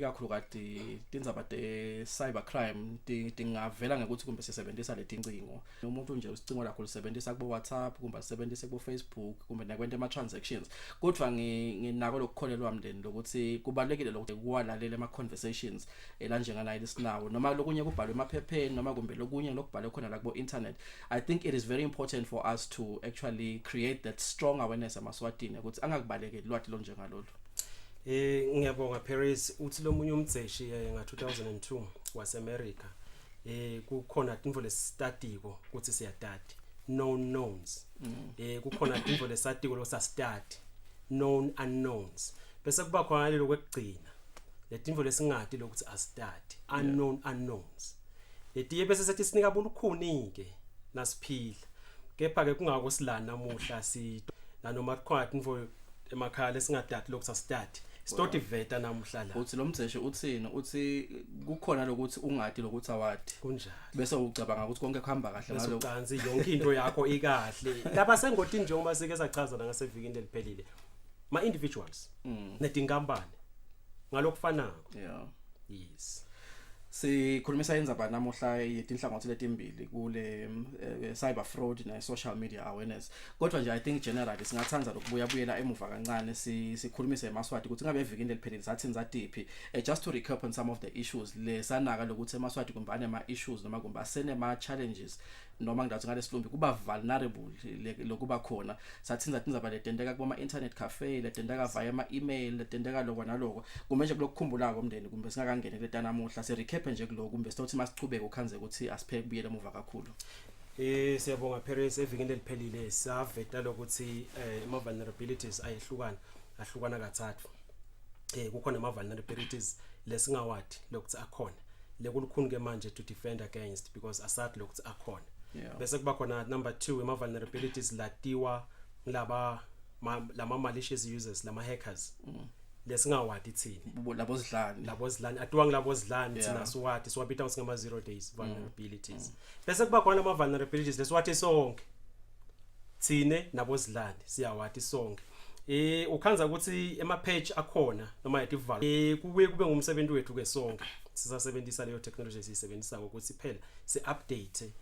ikakhulu kade tindzaba cyber crime tingavela ngekuthi kumbe sisebenzisa letincingo umuntu nje usicingo lakho lisebenzisa kubo WhatsApp kumbe asebenzise kubo Facebook kumbe nakwenta ama transactions kodwa nginako lokukholelwa mndeni lokuthi kubalekile lokuthi kuwalalela ama conversations elanjengana lesinawo noma lokunye kubhalwe emaphepheni noma kumbe lokunye lokubhalwe khona la kubo internet. I think it is very important for us to actually create that strong awareness emaswatini ukuthi angakubalekeli lwathi lonjengalolu. Ngiyabonga Paris uthi lo munye umtseshi nga 2002 waseAmerica kukhona info lesstatiko ukuthi siyadadi known knowns kukhona info lesstatiko lo sastadi known unknowns bese kuba khona lelo kwekugcina letinfo lesingadi lokuthi asstadi unknown unknowns letiye bese sethi sinika bulukhuni ke nasiphila kepha ke kungako silana namuhla si nanoma kukhona info emakhaya lesingadadi lokuthi asstadi Stoti veta namhla la. Uthi lo mtseshi uthini? Uthi kukhona lokuthi ungadi lokuthi awadi. Kunjalo. Bese ucabanga ukuthi konke kuhamba kahle ngalo. Ucansi yonke into yakho ikahle. Laba sengoti nje uma sike sachaza ngasevikini eliphelile. Ma individuals netinkampani ngalokufanako. Yeah. Yes. Sikhulumisa indzaba namuhla yetinhlangothi letimbili kule cyber fraud na social media awareness kodwa nje I think generally singathanda lokubuyabuyela emuva kancane sikhulumise emaswati ukuthi ngabe evikini eliphelile sathini zatiphi just to recap on some of the issues lesanaka lokuthi emaswati kumbane ama issues noma kumba sene ma challenges noma ngidathi ngalesilumbi kuba vulnerable lokuba khona sathini zatindzaba letendeka kuma internet cafe letendeka via ama email letendeka lokho naloko kumbe nje kulokukhumbula komndeni kumbe singakangene kule namuhla se recap nje kuloko kumbe sithi masichubeke ukhanze ukuthi asipheke kubuyele emuva kakhulu. Siyabonga Paris evikini eliphelile saveta lokuthi ama vulnerabilities ahlukana kathathu. Kukhona ama vulnerabilities lesingawadi lokuthi akhona lekulukhuni ke manje to defend against because asat lokuthi akhona. Bese kuba khona number 2 ama vulnerabilities latiwa lama malicious users lama hackers. Lesingawadi thini labo zidlani atiwa ngilabo zidlani thina siwadi siwabita usingama 0 days vulnerabilities bese kuba khona ama vulnerabilities lesiwathi sonke thine nabo zidlani siyawadi sonke ukhanza ukuthi ema page akhona noma yetival kubuye kube ngumsebenzi wethu ke sonke sisasebenzisa leyo technology esisebenzisa ukuthi phela si update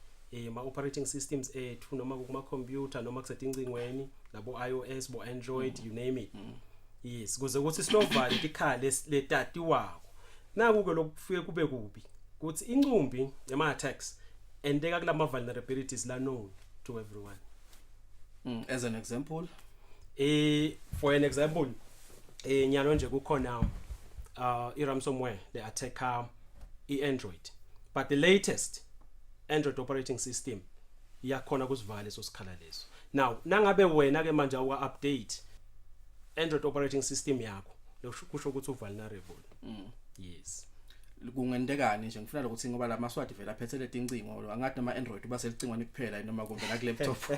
ma operating systems ethu noma kuma computer noma kusetingcingweni labo iOS bo Android you name it. Yes kuze ukuthi silovale ikhale letati wako naku ke lokufike kube kubi ukuthi incumbi yama attacks endeka kulama vulnerabilities la known to everyone. As an example for an example nyalo nje kukhona ransomware le attack Android but the latest Android operating system iyakhona kusivala so sikhala leso. Now nangabe wena ke manje uwa update Android operating system yakho kusho ukuthi vulnerable. Yes. Kungendekani nje ngifuna ukuthi ngoba la maswati vela aphethe letincingo angathi nama Android baselicingweni kuphela noma kumbe la ku laptop.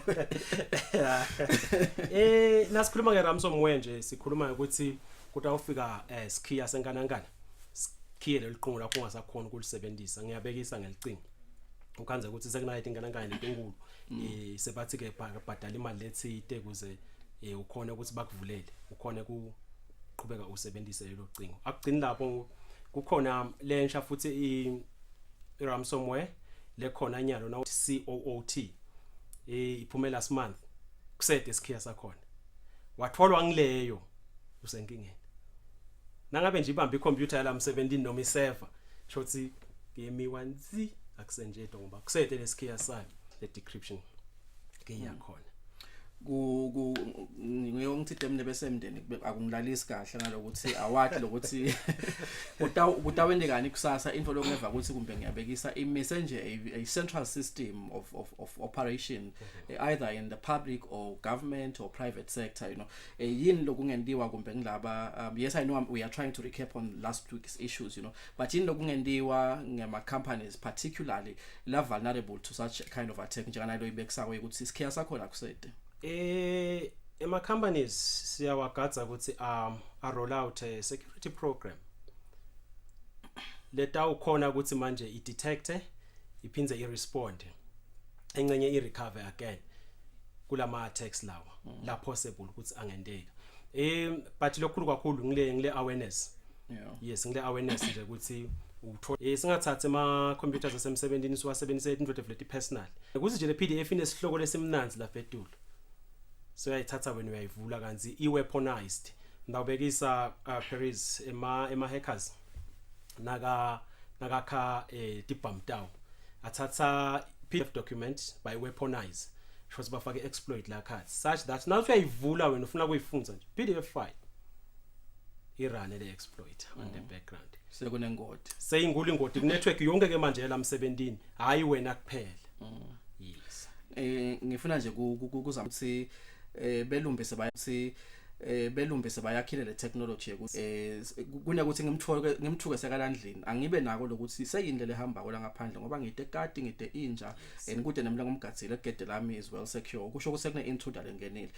Nasikhuluma ngeRansomware nje sikhuluma ukuthi awufika skiya senkanangana skiye leliqongo lapho ungasakhona ukulisebenzisa ngiyabekisa ngelicingo ukhanze ukuthi sekunayithi inkanangana lenkulu sebathi ke bhadala imali lethite kuze ukhona ukuthi bakuvulele ukhona kuqhubeka usebenzise lelo cingo akugcini lapho kukhona lensha futhi iRansomware lekhona nyalo na COOT iphumela last month kusede isikhiya sakhona watholwa ngileyo usenkingeni nangabe nje ibamba icomputer yala 17 noma iserver shothi game 1 akusenjedo ngoba kusede lesikhiya sayo le decryption ke yakhona ngiyongithi demne besemndeni akungilalisi kahle ngalokuthi awadi lokuthi utawendekani kusasa into lokungeva ukuthi kumbe ngiyabekisa imessenger a central system of operation either in the public or government or private sector yini lokungendiwa kumbe ngilaba yes I know we are trying to recap on last week's issues but yini lokungendiwa ngema companies particularly la vulnerable to such kind of attack njengana lo ibekisako ukuthi isikhiya sakho la kusede. Ema companies siyawagadza ukuthi a roll out a security program leta ukhona ukuthi manje I detect iphinze I respond encenye I recover again kulama attacks lawa la possible ukuthi angendeka but lokhulu kakhulu ngile awareness yes ngile awareness nje ukuthi singathatha ama computers asemsebenzini siwasebenzise into leti personal ukuthi nje le PDF inesihloko lesimnanzi lapha etulo so uyayithatha wena uyayivula kanzi iweaponized ndawubekisa Paris ema hackers nakakha dibam down athatha PDF document by weaponize shothi bafake exploit la khathi such that now uyayivula wena ufuna ukuyifunda nje PDF file irun le exploit on the background sekunengodi seyingula ingodi ku network yonke ke manje la M17 hayi wena kuphela yes ngifuna nje kuzama ukuthi belumbise bayathi belumbise bayakhile le technology kunokuthi ngimthuke sekalandlini angibe nako lokuthi seyindlela ehamba kola ngaphandle ngoba ngide kati ngide inja kude nemla ngomgadzile egede lami is well secure kusho ukuthi sekune intruder lengenile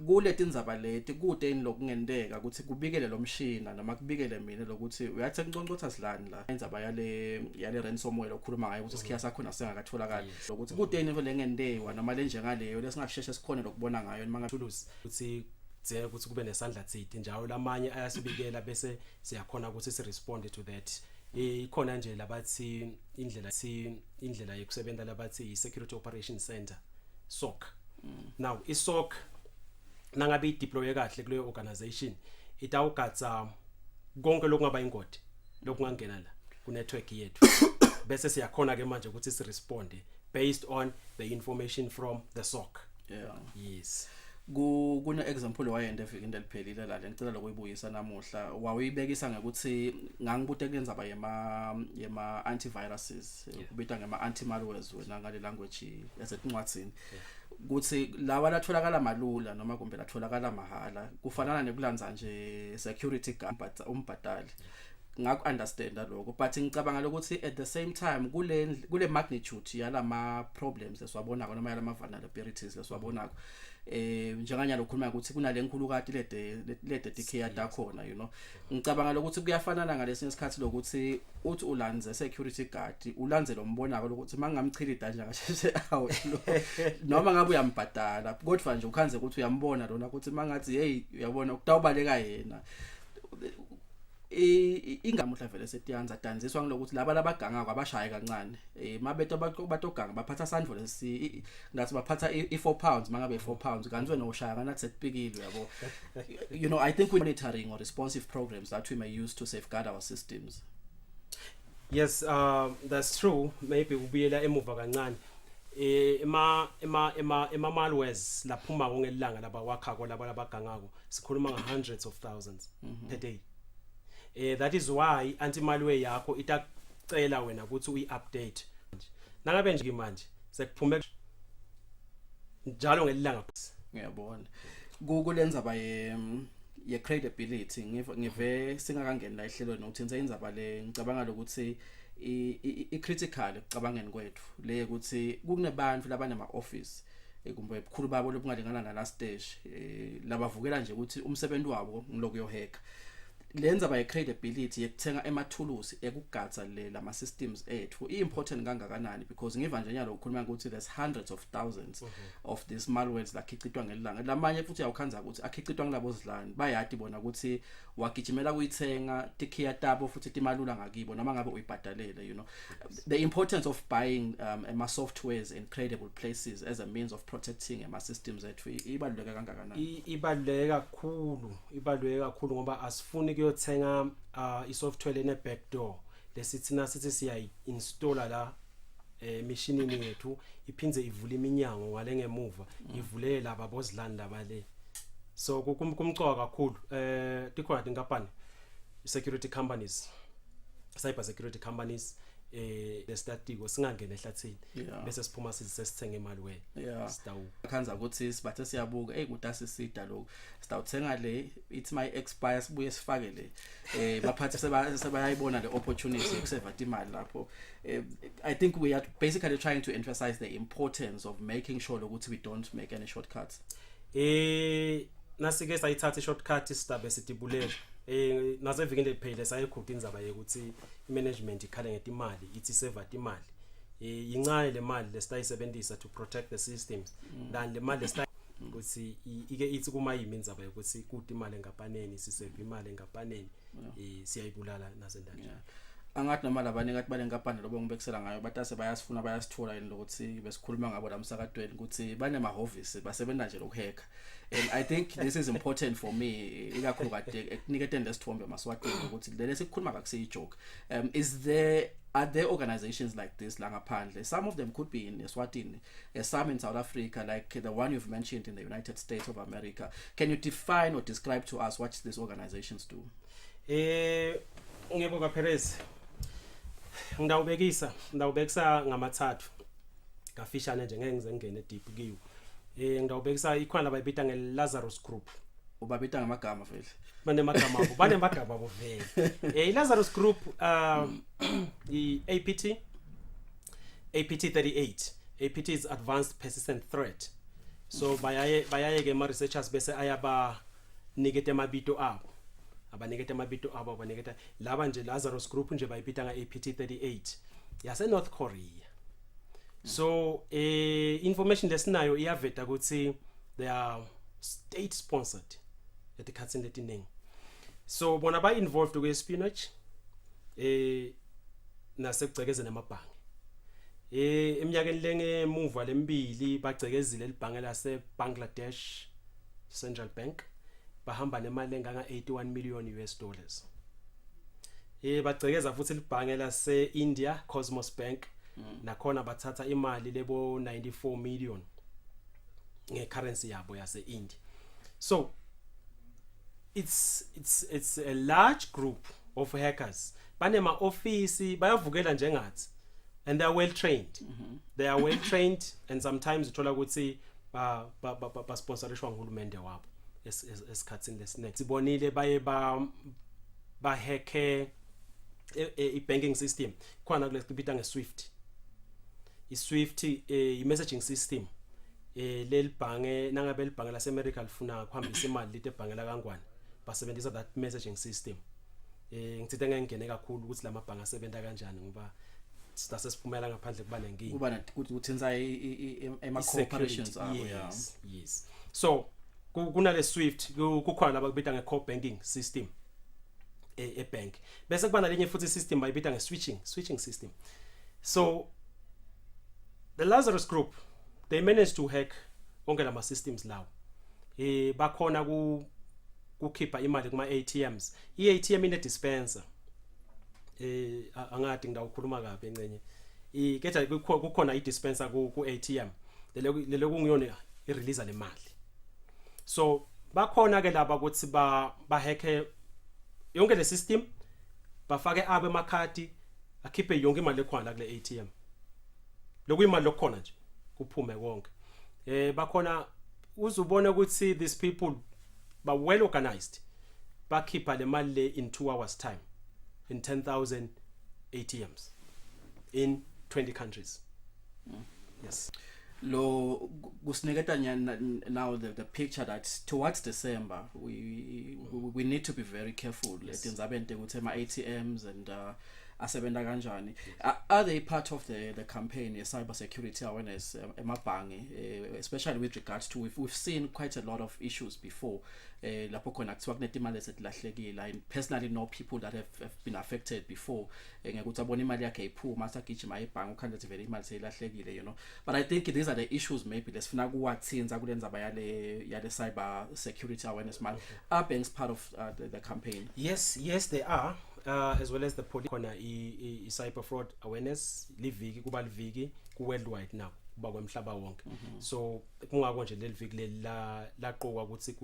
kule tindzaba leti kude ini lokungenteka ukuthi kubikele lo mshina noma kubikele mina lokuthi uyathi nconcontha silani la indzaba yale ransomware okhuluma ngayo ukuthi sikhiya sakho nasengakatholakala lokuthi kude ini lengendewa noma lenjengaleyo lesingasheshe sikhona lokubona ngayo noma ngathuluzi ukuthi ze ukuthi kube nesandla tsithi njalo lamanye ayasibikela bese siyakhona ukuthi si respond to that ikhona nje labathi indlela yokusebenza labathi security operation center SOC now iSOC nangabe ideploye kahle kuleyo organization itawugatsa konke lokungaba ingodi lokungangena la ku network yethu bese siyakhona ke manje ukuthi si respond based on the information from the SOC yes kuna example wayenda evikini eliphelile la ngicela lokuyibuyisa namuhla wawuyibekisa ngekuthi ngangibute kuyenzaba yema antiviruses kubita ngema antimalwares wena ngale language yasencwadzini ukuthi lawa latholakala malula noma kumbe latholakala mahala kufanana nekulanza nje security guard umbhadali ngaku understand lokho but ngicabanga ukuthi at the same time kule magnitude yalama problems leswabonako noma yalama vulnerabilities leswabonako njenganya lokukhuluma ukuthi kunale nkhulukati lede decay dakhona ngicabanga ukuthi kuyafanana ngalesinye isikhathi lokuthi uthi ulanze security guard ulanze lo mbonako lokuthi mangingamchilida nje ngasheshe out noma ngabe uyambhadala kodwa nje ukhanze ukuthi uyambona lona ukuthi mangathi hey uyabona ukutawubaleka yena ingamuhla vele setiyanza danziswa ngilokuthi laba labaganga kwabashaye kancane mabeto batoganga baphatha sandvo lesi ngathi baphatha i4 pounds mangabe 4 pounds kanti wena ushaya nganathi setipikile yabo I think we monitoring or responsive programs that we may use to safeguard our systems. Yes, that's true. Maybe ubuyela emuva kancane ema malwares laphuma ngelanga laba wakhako laba labagangako sikhuluma nga hundreds of thousands per day. That is why anti-malware yakho itacela wena ukuthi uyi-update nangabe nje manje sekuphume njalo ngelanga ngiyabona kulenza ba ye credibility ngive singakangeni la ihlelweni ukuthi ngenza indzaba le ngicabanga lokuthi i-critical ekucabangeni kwethu le ukuthi kunebantu labanama office kumbe ebukhulu babo lobungalingana nala stage labavukela nje ukuthi umsebenzi wabo ngiloku yohack lenza by credibility yekuthenga emathulusi ekugatsa lama systems ethu important kangakanani because ngiva nje nyalo ukukhuluma ukuthi there's hundreds of thousands of these malwares lakhicitwa ngelanga lamanye futhi uyakhanza ukuthi akhicitwa ngilabo zidlani bayati bona ukuthi wagijimela kuyithenga tikhiya tabo futhi timalula ngakibo noma ngabe uyibhadalele the importance of buying ama softwares in credible places as a means of protecting ama systems ethu ibaluleke kangakanani ibaluleke kakhulu ngoba asifuni kuyothenga isoftware ene backdoor lesithina sithi siya installa la machineini yethu iphindze ivule iminyango ngale ngemuva ivulele laba bozilanda bale so kumcoka kakhulu tikhona tinkampani security companies cyber security companies lestatiko singangena ehlathini bese siphuma sisithenge malware sitawu khanza ukuthi sibathe siyabuka kudasisida lokho sitawuthenga le it's my expire sibuye sifake le baphathi sebayayibona le opportunity yokuseva imali lapho I think we are basically trying to emphasize the importance of making sure ukuthi we don't make any shortcuts nasike sayithatha shortcut isitabe sitibulele nasevikini lephele sayikhupha indzaba yokuthi management ikhale ngetimali ithi save imali yincane le mali lesitayisebenzisa to protect the systems than le mali ukuthi ike ithi kuma yimi indzaba yokuthi kuti imali engapaneni sisave imali engapaneni siyayibulala nasendanje. Angathi noma labanye kathi balenkampani lobo ngibekisela ngayo batase bayasifuna bayasithola yini lokuthi besikhuluma ngabo lamsakadweni ukuthi banemahhovisi basebenza nje lokuhacka. And I think this is important for me ikakhulu kade ekuniketeni lesithombe emaswatini ukuthi lesi sikhuluma kakusiyi joke. Are there organizations like this la ngaphandle? Some of them could be in Eswatini, some in South Africa, like the one you've mentioned in the United States of America. Can you define or describe to us what these organizations do? Ngiyabonga Perez. Ngidawubekisa ngamathathu. Ngafishane nje ngeke ngize ngene deep kiyo. Ngidawubekisa ikhona labayibita ngeLazarus Group. Ubabita ngamagama vele. Banemagama abo vele. iLazarus Group APT 38. APT is advanced persistent threat. So bayaye ke ma researchers bese ayaba nikete mabito abo. Abanikete mabito abo abaniketa laba nje Lazarus Group nje bayibita nga APT 38 yase North Korea. So information lesinayo iyaveta ukuthi they are state sponsored etikhatsini letiningi. So bona ba involved ku espionage nasekucekeze namabhange. Eminyakeni lengemuva lembili bagcekezile libhange lase Bangladesh Central Bank bahamba nemali enganga 81 million US dollars. Bagcekeza futhi libhange lase India Cosmos Bank nakhona bathatha imali lebo 94 million ngecurrency yabo yase India. So it's a large group of hackers. Banema office bayavukela njengathi and they are well trained. They are well trained and sometimes uthola ukuthi ba sponsorishwa nguhulumende wabo esikhatsini lesinext. Sibonile baye ba hack i banking system khona kulesibita ngeSwift. iSwift i-messaging system leli bhange nangabe libhange laseAmerica lifuna ukuhambisa imali lite bhange la kangwane basebenzisa that messaging system. Ngithe ngengene kakhulu ukuthi lamabhange asebenza kanjani ngoba sitase siphumela ngaphandle kuba nenkingi kuba ukuthi uthenza ema corporations abo. Yes. So kunale Swift kukhona laba kubita nge-core banking system ebank bese kuba nalenye futhi system bayibita nge-switching system. So the Lazarus Group, they managed to hack onke lama systems lawo. Bakhona kukhipha imali kuma ATMs. iATM ine dispenser. Angadi ngidawukhuluma kabi encenye. Ketha kukhona idispenser ku ATM. Lelo kungiyona irelease le mali. So bakhona ke laba ukuthi ba hack yonke le system bafake abe emakhadi akhiphe yonke imali ekhona la kule ATM. Lokuyimali lokhona nje kuphume konke. Bakhona uzubona ukuthi these people ba well organized. Bakhipha le mali le in 2 hours time in 10,000 ATMs in 20 countries. Yes. Lo kusiniketa now the picture that towards December we need to be very careful letinzabente ukuthi ama ATMs and asebenta kanjani. Are they part of the campaign cyber security awareness emabhange, especially with regards to we've seen quite a lot of issues before lapho khona kuthiwa kunetimali ezilahlekile. I personally know people that have been affected before ngekuthi abona imali yakhe iphuma asagijima ebhange ukhanda ukuthi vele imali seyilahlekile, you know. But I think these are the issues maybe lesifuna kuwathinza kulenza yale cyber security awareness man. Are banks part of the campaign? Yes they are. As well as the police khona I cyber fraud awareness liviki kuba liviki ku worldwide now kuba kwemhlaba wonke. So kungako nje leliviki laqokwa ukuthi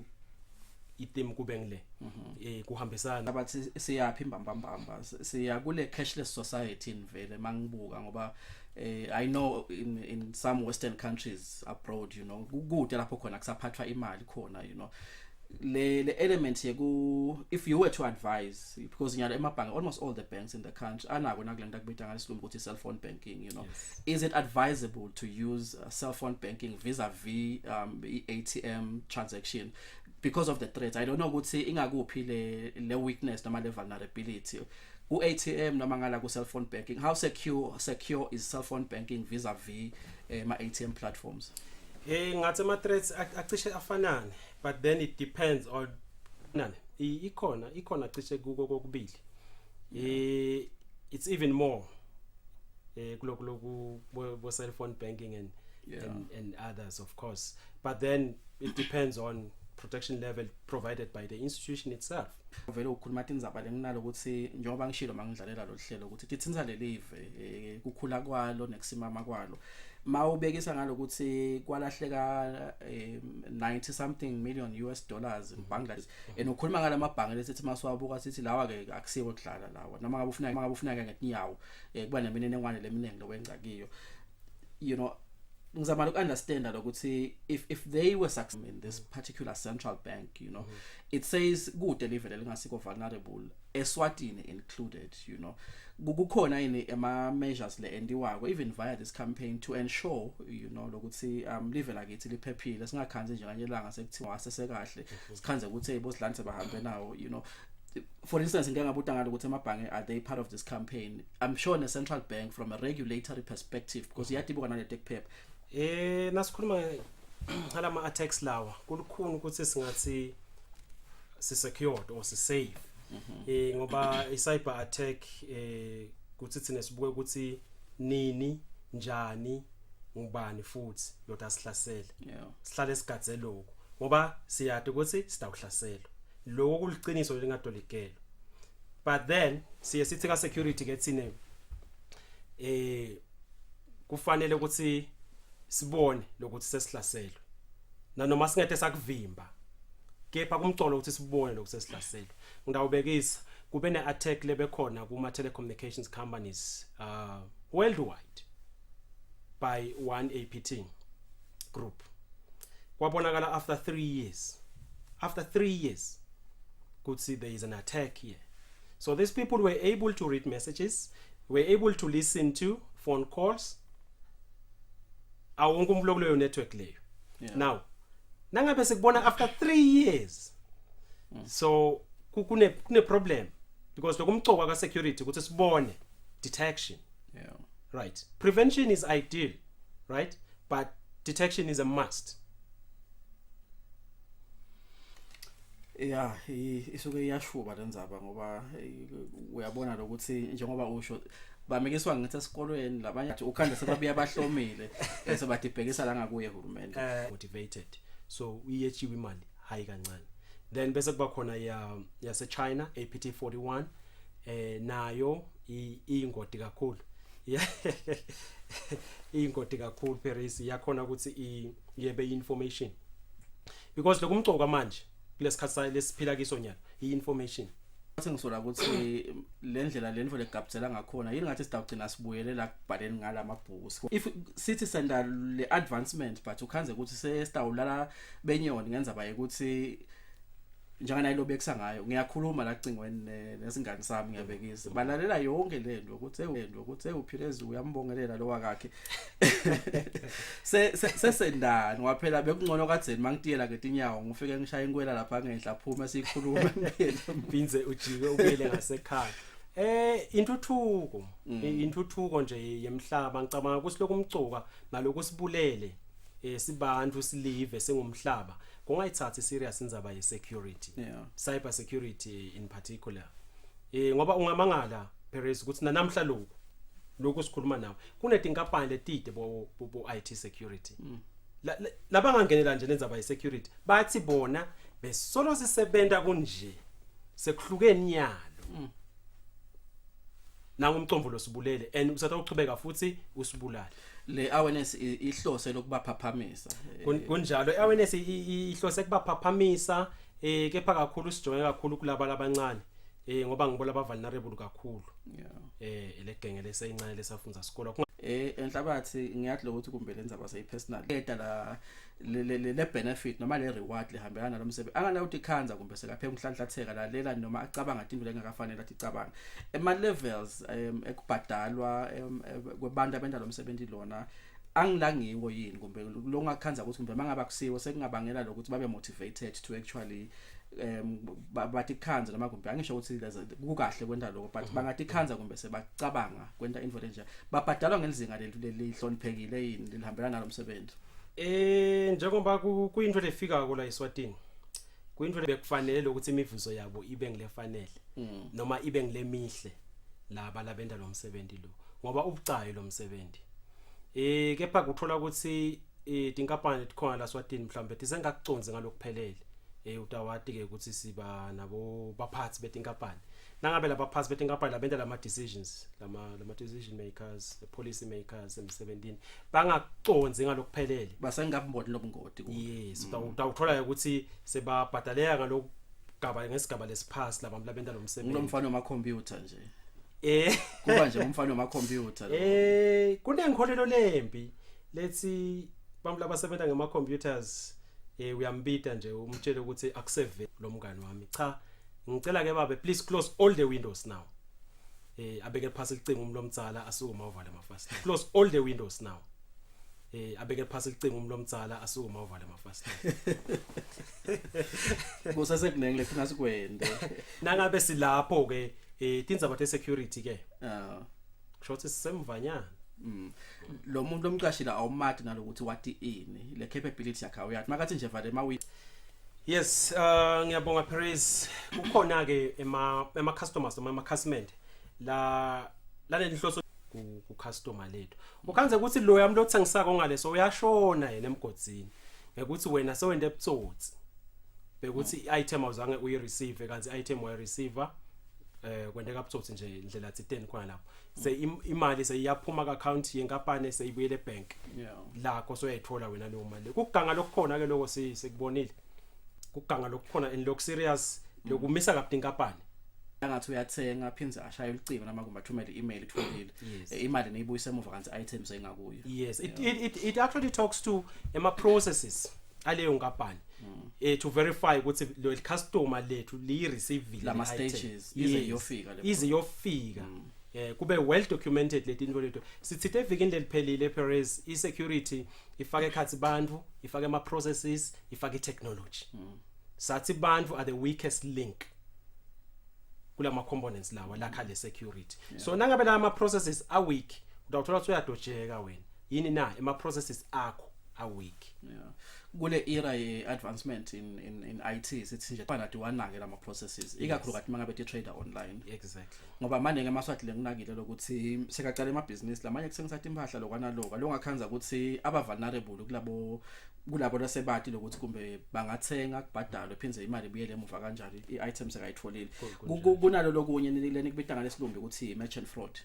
item kube ngile kuhambisana abathi siyaphimba imbambamba siya kule cashless society vele mangibuka ngoba I know in some western countries abroad, you know, kude lapho khona kusaphathwa imali khona, you know. Le element yeku, if you were to advise, because nyalo emabhange almost all the banks in the country anako nakulento akubita ngalesilungu ukuthi cell phone banking, you know. Yes. Is it advisable to use cell phone banking vis-a-vis ATM transaction because of the threats? I don't know ukuthi ingakuphi le weakness noma le vulnerability ku ATM noma ngala ku cell phone banking. How secure is cell phone banking vis-a-vis ma ATM platforms? Ngathi ama threats acishe afanane, but then it depends on ikhona cishe kuko kokubili it's even more kuloku cell phone banking and others of course, but then it depends on protection level provided by the institution itself. Vele ukukhuluma indzaba lenginalo ukuthi njengoba ngishilo mangidlalela lo hlelo ukuthi lithinta lelive kukhula kwalo nekusimama kwalo mawubekisa ngalokuthi kwalahleka 90 something million US dollars in Bangladesh enokhuluma ngala mabhange lesithi maswabuka sithi lawa ke akusiyo kudlala lawa noma ngabe ufuna ngetinyawo kuba neminenengwane leminingi lokwenza kiyo, you know. Ngizama understand ukuthi if they were successful in this particular central bank, you know, it says good delivery lingasiko vulnerable, Eswatini included, you know. Kukhona yini ama measures le endiwako even via this campaign to ensure, you know, lokuthi live lakithi liphephile singakhanze nje kanye langa sekuthiwa asesekahle sikhanze ukuthi ebosilanze bahambe nawo, you know. For instance, ngingabuta ngalo ukuthi amabhange are they part of this campaign? I'm sure in a central bank from a regulatory perspective because yadibuka nale tech pep nasikhuluma ngalama attacks lawa kulukhulu ukuthi singathi si secured or si safe ngoba i cyber attack kuthi thina sibuke ukuthi nini njani ngubani futhi yodwa sihlasele sihlale sigadze lokho ngoba siyade ukuthi sitawuhlasela lokho kuliqiniso lingadolikelo, but then siye sithi ka security ke thine kufanele ukuthi sibone lokuthi sesihlaselwe nanoma singede sakuvimba kepha kumcolo ukuthi sibone lokho sesihlaselwe. Ngidawubekisa kube ne attack lebe khona kuma telecommunications companies worldwide by one APT group kwabonakala after 3 years could see there is an attack here. So these people were able to read messages, were able to listen to phone calls awonke umuntu kuleyo network leyo. Now nangabe sikubona after 3 years so kune problem because lokumcoka ka security ukuthi sibone detection, right? Prevention is ideal, right? But detection is a must. Isuke iyashuba lenzaba ngoba uyabona lokuthi njengoba usho bamekiswa ngithi esikolweni labanye athi ukhanda sebabuya bahlomile sebadibhekisa la ngakuye uhulumende motivated, so uyechiwe imali hayi kancane. Then bese kuba khona yase China APT 41 nayo ingodi kakhulu ingodi kakhulu Paris yakhona ukuthi yebe information because lokumcoka manje kulesikhathi lesiphila kiso nyalo information. Sengisola ukuthi le ndlela le mfo legabuzela ngakhona yini ngathi sidawugcina sibuyelela kubhaleni ngala mabhuku if sithi senda le advancement but ukhanze ukuthi sesitawulala benyoni ngenza baye ukuthi njengana ilobekisa ngayo ngiyakhuluma la cingweni nesingani sami ngiyabekisa balalela yonke lento ukuthi uphilezi uyambongelela lo wakakhe sesendani waphela bekungcono kadzeni mangitiyela ngetinyawo ngifike ngishaya inkwela lapha ngehla phuma sikhuluma mpinze ujike ubuyele ngasekhaya. Intuthuko nje yemhlaba ngicabanga ukuthi lokumcoka naloku sibulele sibantu silive sengumhlaba kungayithatha serious indzaba ye security, cyber security in particular. Ngoba ungamangala Paris ukuthi namhla lokho sikhuluma nawe kunetinkampani letide bo IT security labangangenela nje lenzaba ye security bathi bona besolo sisebenta kunje sekuhlukeni yalo nangu umcomvulo sibulele and usatha uchubeka futhi usibulala. Le awareness ihlose lokubaphaphamisa kunjalo awareness ihlose kubaphaphamisa kepha kakhulu sijonge kakhulu kulaba abancane ngoba ngibola aba vulnerable kakhulu elegenge leseyincane lesafunza isikole enhlabathi ngiyathi ukuthi kumbe lenzaba seyipersonal edala le benefit noma le reward lihambelana lomsebenzi angana uthi khanza kumbe sekapheka umhlanhlatheka lalela noma acabanga into lengakafanele athi cabanga ema levels ekubhadalwa kwabantu abenda lomsebenzi lona angilangiwo yini kumbe lo ngakhanza ukuthi kumbe mangaba kusiwo sekungabangela lokuthi babe motivated to actually bathi khanza noma kumbe angisho ukuthi kukahle kwenda lokho but bangathi khanza kumbe sebacabanga kwenda into enje babhadalwa ngelizinga lihloniphekile yini lihambelana nalomsebenzi. Njengoba kuyinto lefika kola Eswatini kuyinto bekufanele ukuthi imivuzo yabo ibe ngilefanele noma ibe ngilemihle laba labenda lo msebenzi lo ngoba ubucayi lo msebenzi kepha kuthola ukuthi tinkampani tikhona la Eswatini mhlawumbe tisengakuconzi ngalokuphelele utawati ke ukuthi siba nabo baphathi betinkampani nangabe labaphathi betinkampani labenda lama decisions lama decision makers the policy makers emsebenzini bangaconzi ngalokuphelele basengaboni lobungoti yes utawuthola ukuthi sebabhadaleka ngalokugaba ngesigaba lesiphasi labenda lo msebenzi ngomfana wama computer nje kuba nje umfana wama computer kunengikholelo lempi lethi bamla abasebenza ngama computers uyambita nje umtshele ukuthi akuseve lo mngani wami cha ngicela ke babe please close all the windows now abeke phasi icingo umlomtsala asukuma uvale amafasitela close all the windows now abeke phasi icingo umlomtsala asukuma uvale amafasitela kusase kunengile funa sikwende nangabe silapho ke tindzaba te security ke shothi sisemvanyana lo muntu omqashi la awumati nalokuthi wathi ini le capability yakhe uyathi makathi nje vale yes ngiyabonga Paris kukhona ke ema customers noma ema customer la lenhloso ku customer lethu ukhanze ukuthi lo yami lothengisaka ngaleso uyashona yena emgodzini ngekuthi wena sewende ebutsotsi bekuthi iitem awuzange uyi receive kanti item uyi receiver kwendeka butsotsi nje indlela thi10 khona lapho se imali seyiyaphuma ka account yenkampani seyibuyele ebank lakho soyayithola wena leyo mali kuganga lokukhona ke lokho sikubonile kuganga lokukhona in look serious lokumisa kabi inkampani angathi uyathenga phinze ashaya ulicingo noma kumbe athumele i-email ithulile imali neyibuyisa emuva kanti items engakuyo yes it actually talks to ema processes aleyo nkampani to verify ukuthi lo customer lethu li receive lama stages ize yofika kube well documented letinto lethu sithithe evikini leliphelile Paris i-security ifake ekhathi bantu ifake ama processes ifake technology sathi bantu are the weakest link kulama components lawa lakha le security so nangabe la ama processes are weak utawuthola ukuthi uyadojeka wena yini na ema processes akho are weak kule era ye advancement in IT sithi nje bana diwanake lama processes ikakhulu kathi mangabe ti trader online exactly ngoba manje ngemaswati lenginakile lokuthi sekaqala ema business lamanye kusengisathi impahla lokwana loka lokakhanza ukuthi aba vulnerable kulabo lasebati lokuthi kumbe bangathenga kubhadalwe phinze imali ibuyele emuva kanjalo i-items ekayitholile kunalo lokunye leni kubitanga lesilumbi ukuthi merchant fraud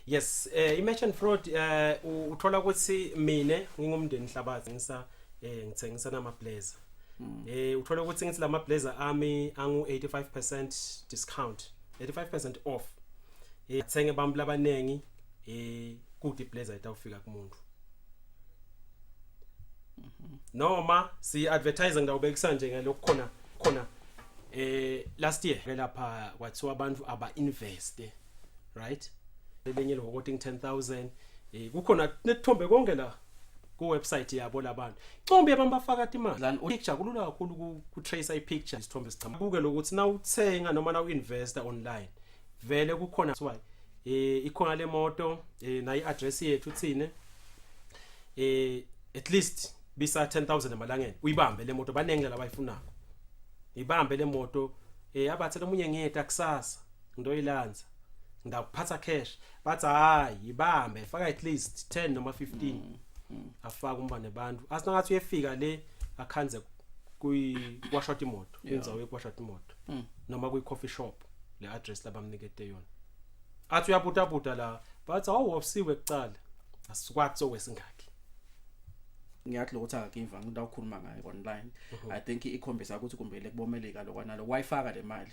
yes i-merchant fraud uthola ukuthi mine ngingumndeni Hlabathi ngithengisa nama blazer uthola ukuthi ngithi lama blazer ami angu 85% discount 85% off athenge bambu labanengi kuti blazer itawufika kumuntu noma si advertising ndawubekisa nje ngalokho khona last year lapha kwathiwa abantu aba invest right lelinye lokuthi 10,000 kukhona nethombe konke la ku website yabo labantu combe abantu bafaka imali picture kulula kakhulu ku trace i picture isithombe sichama kuke lokuthi na uthenga noma na uinvesta online vele kukhona why ikhona le moto na i-address yethu uthine at least bisa 10,000 emalangeni uyibambe le moto banengela abayifunako ibambe le moto abathi lomunye ngiyeta kusasa ngidoyilanza ngaphatha cash bathi hayi ibambe faka at least 10 noma 15 afaka umbane bantu asingathi uyefika le akhanze kuyiwashot imoto yenza uyiwashot imoto noma kuyi coffee shop le address labamnikete yona athi uyabuta la bathi awuwosiwe kucala asikwathi sokwesingaki ngiyathi lokuthi akagiva ngidawukhuluma ngayo online I think ikhombisa ukuthi kumbele kubomeleka lokwana lo wayifaka le mali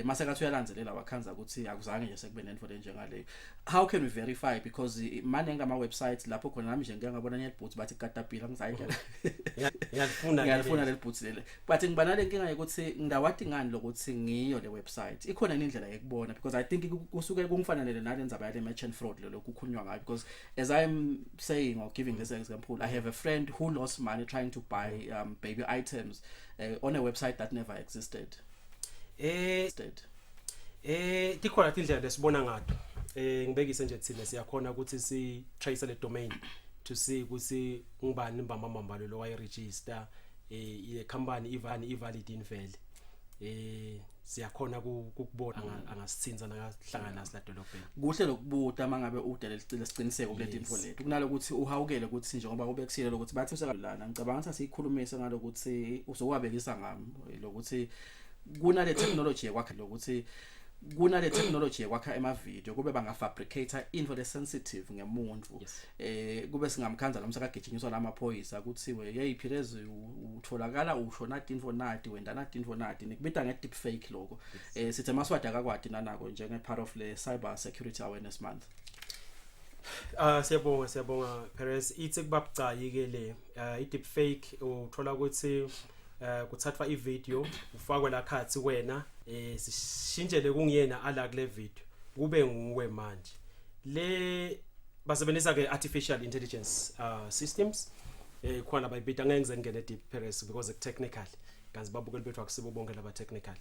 mase kathi uyalandzelela wakhanza ukuthi akuzange nje sekube nento njengaleyo how can we verify because manje ngama websites lapho khona nami nje ngeke ngabona nyelboots bathi katapila ngizayidla ngiyafuna le boots lele but ngibana le nkinga ukuthi ngidawati ngani lokuthi ngiyo le website ikhona indlela yekubona because I think kusuke kungifanele nalendzaba yale merchant fraud lo kukhulunywa ngayo because as I'm saying or giving this example I have a friend who lost money trying to buy baby items on a website that never existed. Tikhona indlela lesibona ngato ngibekise nje thina siyakhona ukuthi si trace le domain to see ukuthi ngubani imbamba lo wayi register ye company ivalid invele siyakhona ukubona angasithinza nakahlangana naso la dolobheni kuhle lokubuta mangabe udele licile siqiniseke kuleti info lethu kunalokuthi uhawukele ukuthi njengoba ubekusile lokuthi bathi usekalana ngicabanga ukuthi asikhulumise ngalokuthi uzowabekisa ngami lokuthi kunale technology yakwakha lokuthi kunale technology yakwakha ema video kube bangafabricate info le sensitive ngemuntu kube singamkhanza noma sakagijinyiswa lamaphoyisa ukuthiwe yeyiphi lezi utholakala usho nathi info nathi wenda nathi info nathi nikubita nge deep fake lokho sithi maswadi akakwadi nanako njenge part of le cyber security awareness month. Siyabonga Perez ithi kubabucayi ke le I deep fake uthola ukuthi kuthathwa ivideo ufakwe la khathi wena sishintshele kungiyena ala kule video kube nguwe manje le basebenzisa ke artificial intelligence systems khona bayibita ngeke ngizengene deep Perez because technical kanzi babukeli bethu akusibo bonke laba technical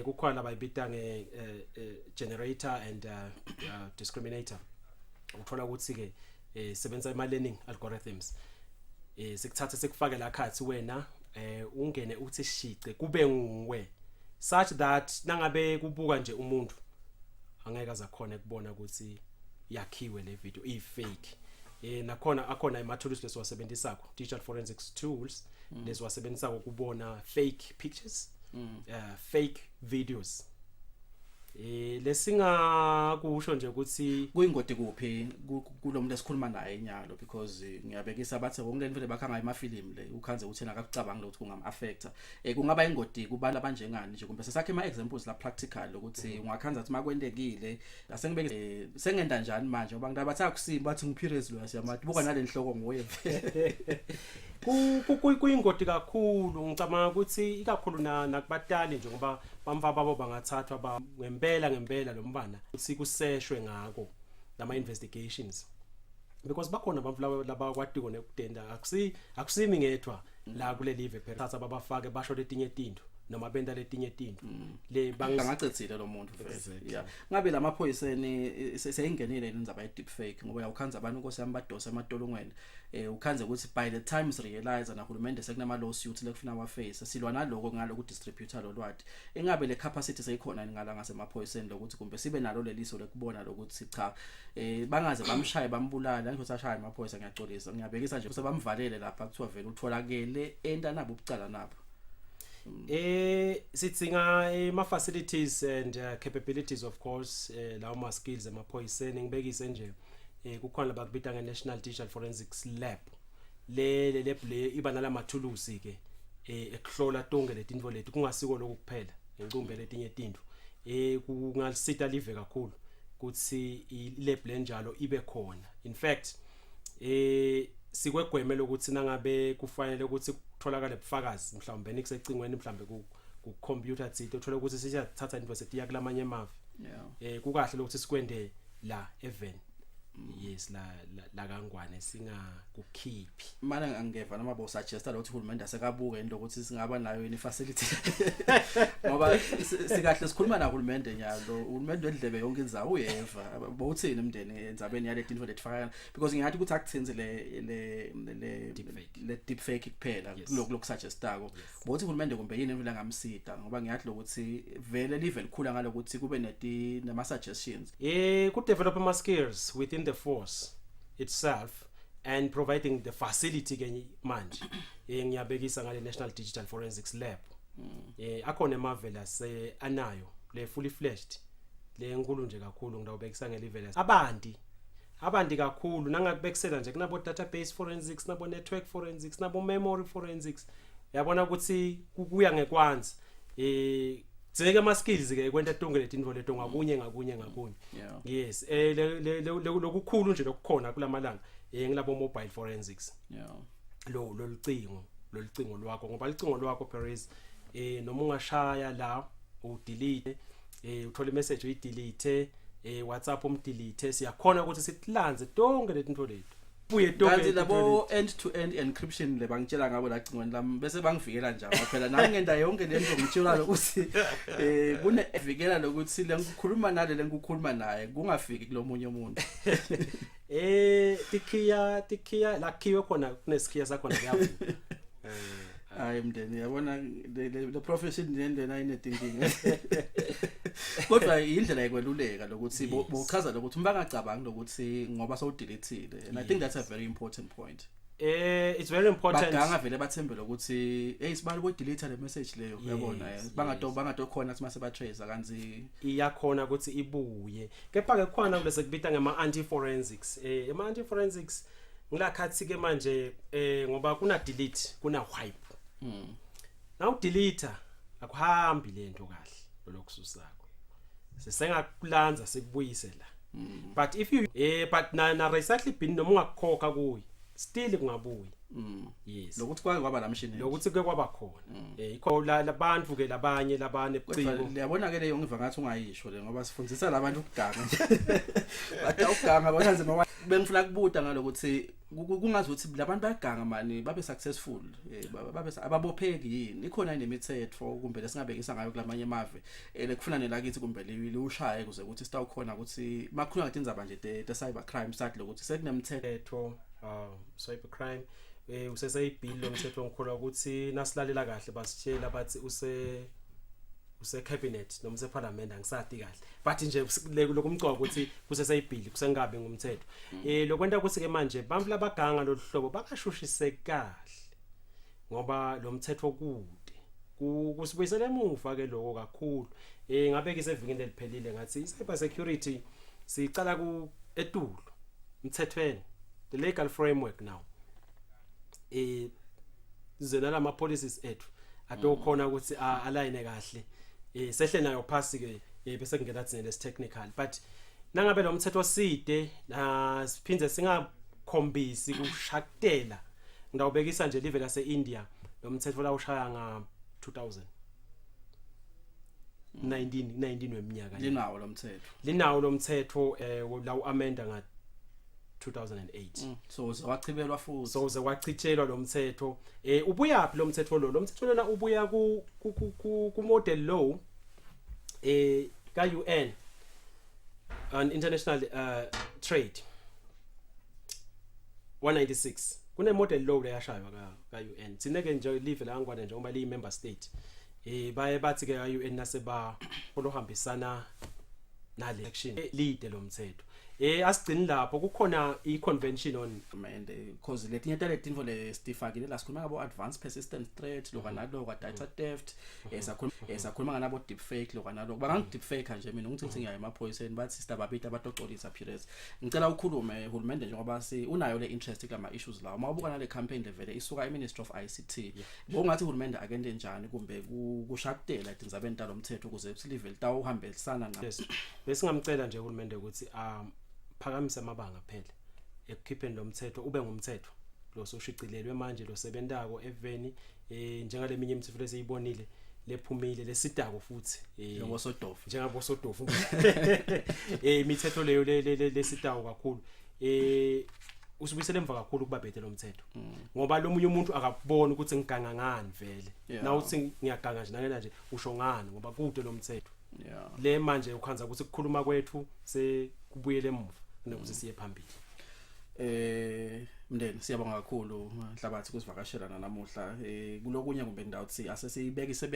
kukhona bayibita nge generator and discriminator uthola ukuthi ke sebenza ama learning algorithms sikuthatha sikufake la khathi wena ungene uthi shice kube nguwe such that nangabe kubuka nje umuntu angeke azakhona ukubona ukuthi yakhiwe le video fake nakhona akhona ama tools lesiwasebenzisako digital forensics tools lesiwasebenzisako ukubona fake pictures fake videos lesinga kusho nje ukuthi kuyingodi kuphi kulomuntu esikhuluma naye enyalo because ngiyabekisa bathi wonke lento bakhanga emafilimu le ukhanze uthena akakucabanga ukuthi kungama affecta kungaba ingodi kubantu abanjengani nje kumbe sesakhe ama examples la practical ukuthi ungakhanza ukuthi makwendekile asengibeke sengenda njani manje ngoba ngiba bathi akusimba bathi ngipirez lo yasiyamathi buka nalenhloko nguye kuyingodi kakhulu ngicabanga ukuthi ikakhulu nakubatali nje ngoba bamva babo bangathathwa ngempela lo mbana ukuthi kuseshwe ngako lama investigations because bakhona abantu laba kwatiko nekudenda akusimi ngethwa la kule live phela babafake basho letinye izinto noma benda letinye izinto le bangacetsile lo muntu yeah ngabe lamaphoyiseni seyingenile inzaba ye deep fake ngoba uyakhanza abantu Nkosi yami badosa ematolongweni ukhanze ukuthi by the times realize nahulumende sekunama lawsuits lekufuna wa face silwa naloko ngaloko distributor lolwati engabe le capacity seyikhona ngala ngasemaphoyiseni lokuthi kumbe sibe nalo leliso lekubona lokuthi cha bangaze bamshaya bambulala ngisho sashaya amaphoyisa ngiyaxolisa ngiyabekisa nje sebamvalele lapha kuthiwa vele utholakele enta nabo ubucala nabo sitsinga ama facilities and capabilities of course lawo ma skills emaphoyiseni ngibekise nje kukhona labakubita nge National Digital Forensics Lab le iba nalama tools ke ekuhlola tonke letinto lethi kungasiko lokuphela ngicumbe letinye izinto kungalisita live kakhulu ukuthi ilab lenjalo ibe khona in fact sikwegweme lokuthi nangabe kufanele ukuthi kutholakala ubufakazi mhlawumbe nikusecingweni mhlawumbe ku computer tsithe uthola ukuthi siyathatha university yakulamanye emavi kukahle lokuthi sikwende la even yes la kangwane singakukhiphi mana angeva noma bo suggest ukuthi uhulumende asekabuke into ukuthi singaba nayo ini facility ngoba sikahle sikhuluma na uhulumende nyalo uhulumende wedlebe yonke inzawo uyeva bowuthini emndeni enzabeni yale info letifakana because ngiyathi ukuthi akuthenze le deep fake kuphela kuloko suggestako bowuthi uhulumende kumbe yini emvela ngamsida ngoba ngiyathi lokuthi vele live likhula ngalokuthi kube nama suggestions ku develop ama skills within the force itself and providing the facility ke manje ngiyabekisa ngale National Digital Forensics Lab akhona emavela anayo le fully fledged le enkulu nje kakhulu ngidawubekisa ngelevel abandi kakhulu nangakubekisela nje kunabo database forensics nabo network forensics nabo memory forensics yabona ukuthi kuya ngekwanzi Zeke ama skills ke kwenta tonke letinto leto ngakunye yes lokukhulu nje lokukhona kulamalanga ngilabo mobile forensics lolucingo lwakho ngoba licingo lwakho Perez noma ungashaya la udelete uthola imessage uyidelete WhatsApp umdelete siyakhona ukuthi sitlanze tonke letinto leto buye tonke labo end to end encryption le bangitshela ngabo la cingweni lami bese bangivikela njalo phela nami ngenda yonke lento ngitshela ukuthi kune evikela lokuthi lengikhuluma nale lengikhuluma naye kungafiki kulomunye umuntu tikhiya lakhiwe khona kunesikhiya sakho ngiyavuka hayi mndeni yabona le profession lendena inedinkinga kodwa indlela ekweluleka lokuthi bochaza lokuthi umbangacabangi lokuthi ngoba sowudelethile and I think that's a very important point. It's very important. Baganga vele bathembe lokuthi hey sibali ko delete le message leyo uyabona bangato khona simase ba trace kanzi iyakhona ukuthi ibuye kepha ke khona kulese kubita ngama anti forensics ama anti forensics ngilakhathi ke manje ngoba kuna delete kuna wipe now delete akuhambi lento kahle lokususakho sesengakulanza sekubuyisela but if you but na recycle bin noma ungakhokha kuyi still kungabuyi yes lokuthi kwaba la machine lokuthi ke kwaba khona ikho labantu ke labanye labane ebuciko liyabona ke leyo ngiva ngathi ungayisho le ngoba sifundisa labantu ukuganga bathi ukuganga bayenze ngoba bengifuna kubuda ngalokuthi kungazi ukuthi labantu bayaganga mani babe successful babe ababopheki yini ikhona inemithetho kumbe lesingabekisa ngayo kulamanye emave lekufuna nelakithi kumbe liushaye kuze ukuthi sitawukhona ukuthi makhuluma ngathi inzaba nje the cyber crime start lokuthi sekunemthetho cyber crime usesayibhili lomthetho ongikholwa ukuthi nasilalela kahle basitshela bathi use cabinet noma se parliament angisati kahle but nje lokumcoka ukuthi kusesayibhili kusengabe ngumthetho lokwenta ukuthi ke manje bamfu labaganga loluhlobo bakashushiseke kahle ngoba lo mthetho kude kusibuyisela emuva ke lokho kakhulu ngabeka isevikini eliphelile ngathi cyber security sicala ku etulu umthethweni the legal framework now zena ama policies ethu atokhona ukuthi align kahle sehle nayo phasi ke bese kungena thina lesi technical but nangabe lo mthetho oside na siphindze singakhombisi kushakutela ngidawubekisa nje live lase India lo mthetho la ushaya nga 2019 weminyaka linawo lo mthetho la uamenda nga 2008 so wachibelwa futhi so wachithelwa lo mthetho ubuyapi lo mthetho lo mthetho lona ubuya ku model law ka UN on international trade 196 kune model law leyashaywa ka UN sineke nje live la ngwane nje uma li member state baye bathi ke ka UN naseba olohambisana nale election lead lo mthetho asigcini lapho kukhona i-convention on and cause letinye info le stifakile la sikhuluma ngabo advanced persistent threat lokho naloko data theft sakhuluma nganabo deep fake lokho naloko bangang deep fake nje mina ngithi ngiyaye emaphoyiseni bathi sister babita abatocolisa periods ngicela ukukhulume uhulumende njengoba unayo le interest kulama issues lawo mawubuka nale campaign level isuka iMinistry of ICT bongathi uhulumende akende njani kumbe kushakutela idinzabeni talo mthetho ukuze level tawo uhambisana na bese ngamcela nje uhulumende ukuthi phakamise amabanga phela ekukhipheni lo mthetho ube ngumthetho lo soshicilelwe manje lo sebentako eveni njengale minye imithetho lesiyibonile lephumile lesidako futhi njengabo sodofu imithetho leyo lesidako kakhulu usubuyisele emva kakhulu kuba bhethe lo mthetho ngoba lo munye umuntu akabona ukuthi ngiganga ngani vele na uthi ngiyaganga nje nakena nje usho ngani ngoba kude lo mthetho le manje ukhanza ukuthi ukukhuluma kwethu sekubuyele emuva nokuthi siye phambili mndeni siyabonga kakhulu Hlabathi kusivakashelana namuhla kulokunye kumbe ndawuthi sibekise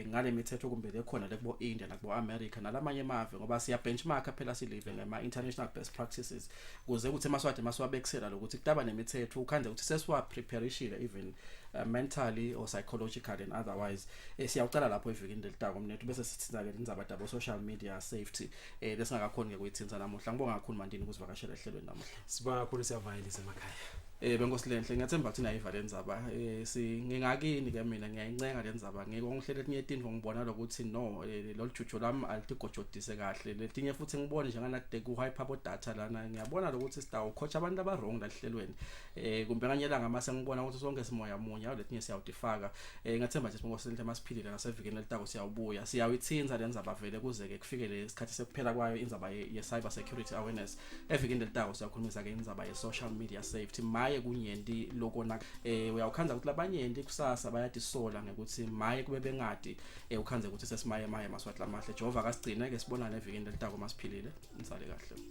ngale mithetho kumbe lekhona lekubo India nakubo America nalamanye emave ngoba siya benchmark phela silive ngama international best practices kuze ukuthi maswabekisela lokuthi kutaba nemithetho ukhanze ukuthi sesiwa preparishile even mentally or psychologically and otherwise siyawucala lapho evikini delitako mnethu bese sithinza ke indzaba dabo social media safety lesingakakhoni ngekuyithinza namuhla ngibonga kakhulu Mandini kusivakashela ehlelweni namuhla sibonga kakhulu siyavayelisa emakhaya bengosilenhle ngiyathemba ukuthi nayiva lenzaba ngingakini ke mina ngiyayincenga lenzaba ngeke ngihlele etinye izinto ngibona lokuthi no lolujuju lami alitigojodise kahle letinye futhi ngibone njengana ku hype abo data lana ngiyabona lokuthi sidawu coach abantu aba wrong lahlelweni kumbe nganyela ngamase ngibona ukuthi sonke simoya munye letinye siyawudifaka ngathemba nje sibongosilente masiphilile ngasevikini letako siyawubuya siyawithinza lenzaba vele kuze ke kufike lesikhathi sekuphela kwayo inzaba ye cyber security awareness evikini letako siyakhulumisa ke inzaba ye social media safety maye kunyendi lokona uyawukhanza ukuthi labanyenti kusasa bayadisola ngekuthi maye kube bengadi ukhanze ukuthi sesimaye maswathi lamahle Jehova kasigcine ke sibonane evikini letako masiphilile insale kahle